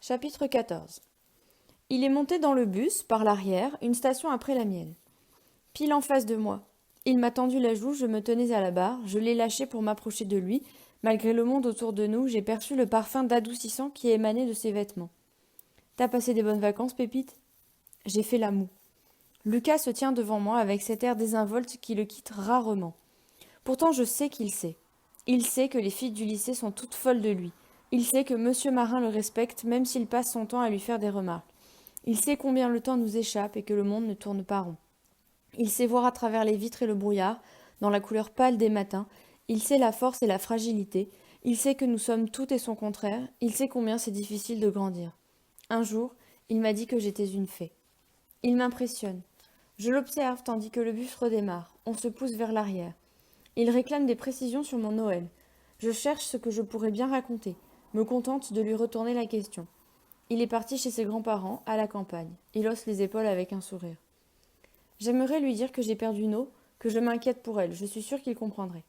Chapitre 14. Il est monté dans le bus, par l'arrière, une station après la mienne. Pile en face de moi. Il m'a tendu la joue, je me tenais à la barre, je l'ai lâché pour m'approcher de lui. Malgré le monde autour de nous, j'ai perçu le parfum d'adoucissant qui émanait de ses vêtements. T'as passé des bonnes vacances, Pépite? J'ai fait la moue. Lucas se tient devant moi avec cet air désinvolte qui le quitte rarement. Pourtant, je sais qu'il sait. Il sait que les filles du lycée sont toutes folles de lui. Il sait que Monsieur Marin le respecte, même s'il passe son temps à lui faire des remarques. Il sait combien le temps nous échappe et que le monde ne tourne pas rond. Il sait voir à travers les vitres et le brouillard, dans la couleur pâle des matins. Il sait la force et la fragilité. Il sait que nous sommes tout et son contraire. Il sait combien c'est difficile de grandir. Un jour, il m'a dit que j'étais une fée. Il m'impressionne. Je l'observe tandis que le bus redémarre. On se pousse vers l'arrière. Il réclame des précisions sur mon Noël. Je cherche ce que je pourrais bien raconter, me contente de lui retourner la question. Il est parti chez ses grands-parents, à la campagne. Il hausse les épaules avec un sourire. J'aimerais lui dire que j'ai perdu No, que je m'inquiète pour elle, je suis sûre qu'il comprendrait.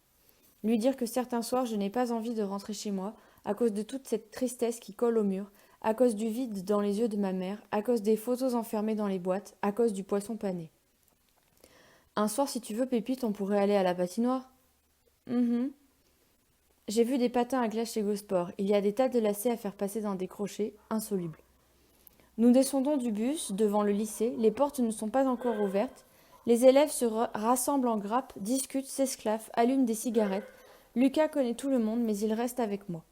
Lui dire que certains soirs je n'ai pas envie de rentrer chez moi, à cause de toute cette tristesse qui colle au mur, à cause du vide dans les yeux de ma mère, à cause des photos enfermées dans les boîtes, à cause du poisson pané. Un soir, si tu veux, Pépite, on pourrait aller à la patinoire. J'ai vu des patins à glace chez Gosport. Il y a des tas de lacets à faire passer dans des crochets, insolubles. Nous descendons du bus, devant le lycée. Les portes ne sont pas encore ouvertes. Les élèves se rassemblent en grappe, discutent, s'esclaffent, allument des cigarettes. Lucas connaît tout le monde, mais il reste avec moi.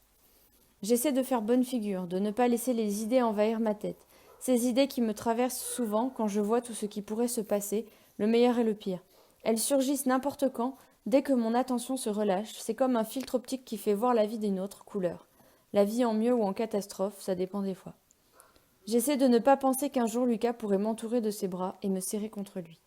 J'essaie de faire bonne figure, de ne pas laisser les idées envahir ma tête. Ces idées qui me traversent souvent quand je vois tout ce qui pourrait se passer, le meilleur et le pire. Elles surgissent n'importe quand, dès que mon attention se relâche. C'est comme un filtre optique qui fait voir la vie d'une autre couleur. La vie en mieux ou en catastrophe, ça dépend des fois. J'essaie de ne pas penser qu'un jour Lucas pourrait m'entourer de ses bras et me serrer contre lui.